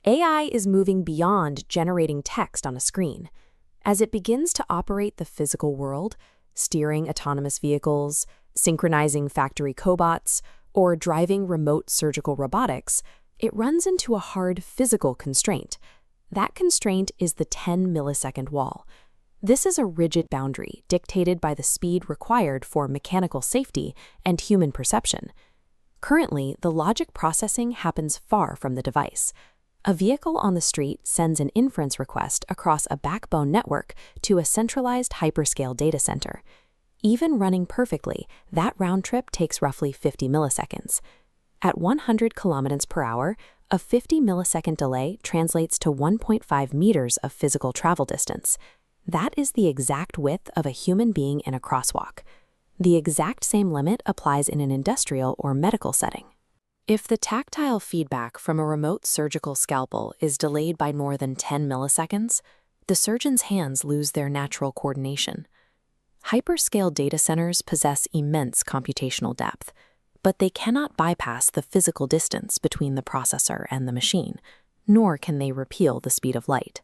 AI is moving beyond generating text on a screen. As it begins to operate the physical world, steering autonomous vehicles, synchronizing factory cobots, or driving remote surgical robotics, it runs into a hard physical constraint. That constraint is the 10-millisecond wall. This is a rigid boundary dictated by the speed required for mechanical safety and human perception. Currently, the logic processing happens far from the device. A vehicle on the street sends an inference request across a backbone network to a centralized hyperscale data center. Even running perfectly, that round trip takes roughly 50 milliseconds. At 100 kilometers per hour, a 50-millisecond delay translates to 1.5 meters of physical travel distance. That is the exact width of a human being in a crosswalk. The exact same limit applies in an industrial or medical setting. If the tactile feedback from a remote surgical scalpel is delayed by more than 10 milliseconds, the surgeon's hands lose their natural coordination. Hyperscale data centers possess immense computational depth, but they cannot bypass the physical distance between the processor and the machine, nor can they repeal the speed of light.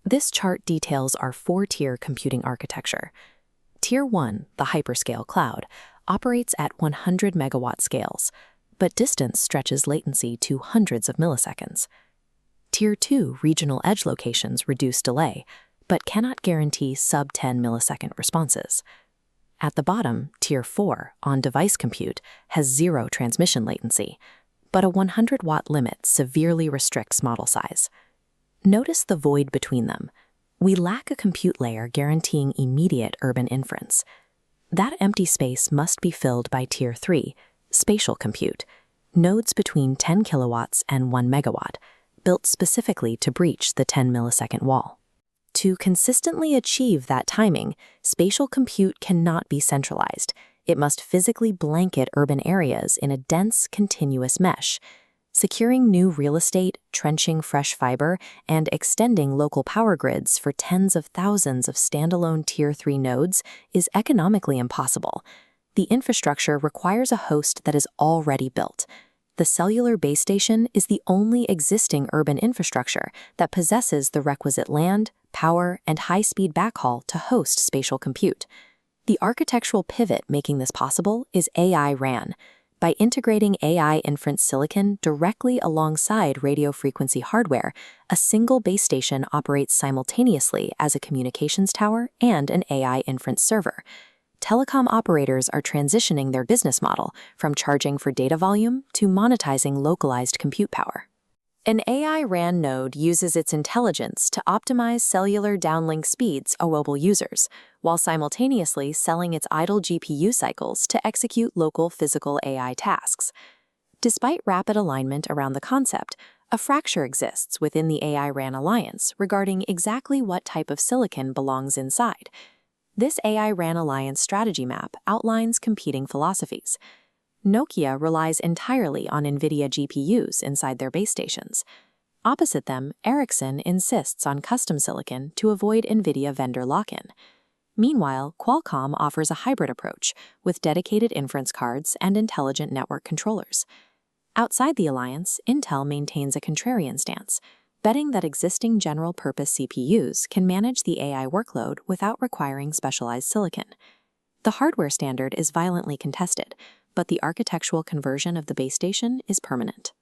This chart details our four-tier computing architecture. Tier 1, the hyperscale cloud, operates at 100 megawatt scales, but distance stretches latency to hundreds of milliseconds. Tier 2, regional edge locations reduce delay, but cannot guarantee sub-10 millisecond responses. At the bottom, Tier 4, on-device compute, has zero transmission latency, but a 100-watt limit severely restricts model size. Notice the void between them. We lack a compute layer guaranteeing immediate urban inference. That empty space must be filled by Tier 3, Spatial Compute, nodes between 10 kilowatts and 1 megawatt, built specifically to breach the 10-millisecond wall. To consistently achieve that timing, spatial compute cannot be centralized. It must physically blanket urban areas in a dense, continuous mesh. Securing new real estate, trenching fresh fiber, and extending local power grids for tens of thousands of standalone Tier 3 nodes is economically impossible. The infrastructure requires a host that is already built. The cellular base station is the only existing urban infrastructure that possesses the requisite land, power, and high-speed backhaul to host spatial compute. The architectural pivot making this possible is AI RAN. By integrating AI inference silicon directly alongside radio frequency hardware, a single base station operates simultaneously as a communications tower and an AI inference server. Telecom operators are transitioning their business model from charging for data volume to monetizing localized compute power. An AI RAN node uses its intelligence to optimize cellular downlink speeds of mobile users, while simultaneously selling its idle GPU cycles to execute local physical AI tasks. Despite rapid alignment around the concept, a fracture exists within the AI RAN alliance regarding exactly what type of silicon belongs inside. This AI RAN alliance strategy map outlines competing philosophies. Nokia relies entirely on NVIDIA GPUs inside their base stations. Opposite them, Ericsson insists on custom silicon to avoid NVIDIA vendor lock-in. Meanwhile, Qualcomm offers a hybrid approach with dedicated inference cards and intelligent network controllers. Outside the alliance, Intel maintains a contrarian stance, betting that existing general-purpose CPUs can manage the AI workload without requiring specialized silicon. The hardware standard is violently contested, but the architectural conversion of the base station is permanent.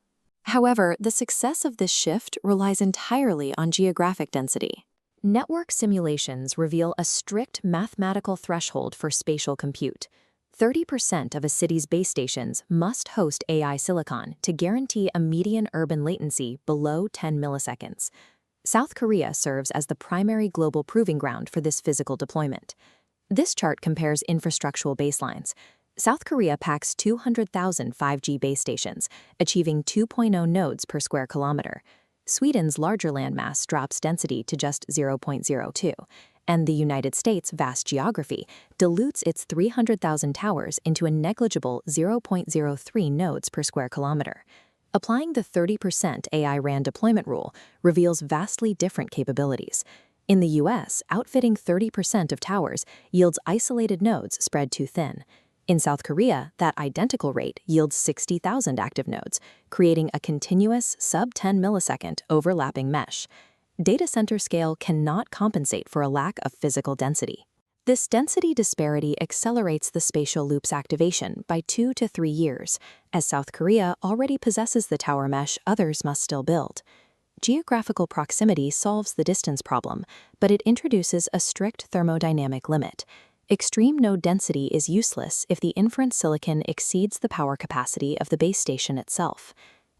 However, the success of this shift relies entirely on geographic density. Network simulations reveal a strict mathematical threshold for spatial compute. 30% of a city's base stations must host AI silicon to guarantee a median urban latency below 10 milliseconds. South Korea serves as the primary global proving ground for this physical deployment. This chart compares infrastructural baselines. South Korea packs 200,000 5G base stations, achieving 2.0 nodes per square kilometer. Sweden's larger landmass drops density to just 0.02, and the United States' vast geography dilutes its 300,000 towers into a negligible 0.03 nodes per square kilometer. Applying the 30% AI RAN deployment rule reveals vastly different capabilities. In the US, outfitting 30% of towers yields isolated nodes spread too thin. In South Korea, that identical rate yields 60,000 active nodes, creating a continuous sub-10 millisecond overlapping mesh. Data center scale cannot compensate for a lack of physical density. This density disparity accelerates the spatial loop's activation by 2 to 3 years. As South Korea already possesses the tower mesh others must still build. Geographical proximity solves the distance problem, but it introduces a strict thermodynamic limit. Extreme node density is useless if the inference silicon exceeds the power capacity of the base station itself.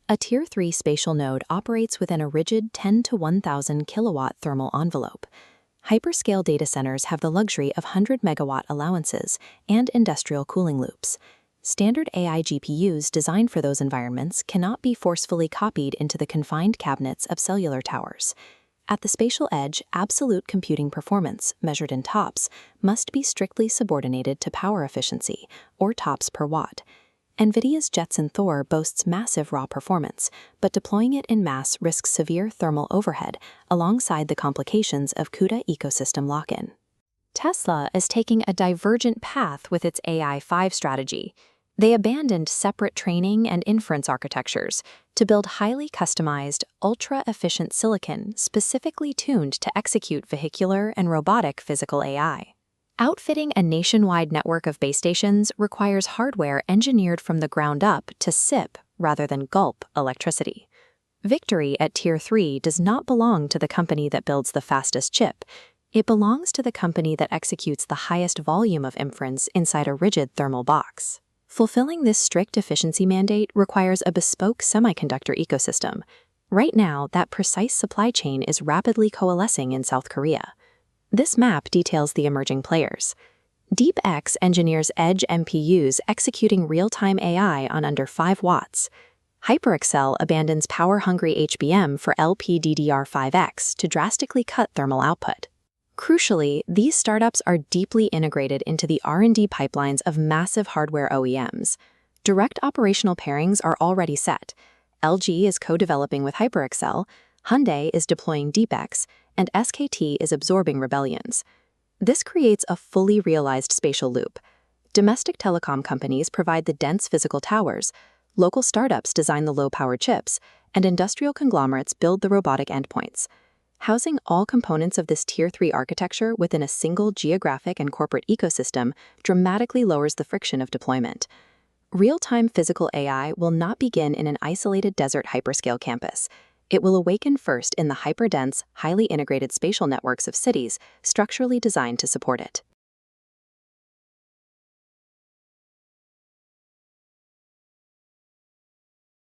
A Tier 3 spatial node operates within a rigid 10 to 1,000 kilowatt thermal envelope. Hyperscale data centers have the luxury of 100 megawatt allowances and industrial cooling loops. Standard AI GPUs designed for those environments cannot be forcefully copied into the confined cabinets of cellular towers. At the spatial edge, absolute computing performance, measured in TOPS, must be strictly subordinated to power efficiency, or TOPS per watt. NVIDIA's Jetson Thor boasts massive raw performance, but deploying it in mass risks severe thermal overhead, alongside the complications of CUDA ecosystem lock-in. Tesla is taking a divergent path with its AI5 strategy. They abandoned separate training and inference architectures to build highly customized, ultra-efficient silicon specifically tuned to execute vehicular and robotic physical AI. Outfitting a nationwide network of base stations requires hardware engineered from the ground up to sip rather than gulp electricity. Victory at Tier 3 does not belong to the company that builds the fastest chip. It belongs to the company that executes the highest volume of inference inside a rigid thermal box. Fulfilling this strict efficiency mandate requires a bespoke semiconductor ecosystem. Right now, that precise supply chain is rapidly coalescing in South Korea. This map details the emerging players. DeepX engineers edge MPUs executing real-time AI on under 5 watts. HyperXL abandons power-hungry HBM for LPDDR5X to drastically cut thermal output. Crucially, these startups are deeply integrated into the R&D pipelines of massive hardware OEMs. Direct operational pairings are already set. LG is co-developing with HyperXL, Hyundai is deploying DeepX, and SKT is absorbing Rebellions. This creates a fully realized spatial loop. Domestic telecom companies provide the dense physical towers, local startups design the low-power chips, and industrial conglomerates build the robotic endpoints. Housing all components of this Tier 3 architecture within a single geographic and corporate ecosystem dramatically lowers the friction of deployment. Real-time physical AI will not begin in an isolated desert hyperscale campus. It will awaken first in the hyperdense, highly integrated spatial networks of cities structurally designed to support it.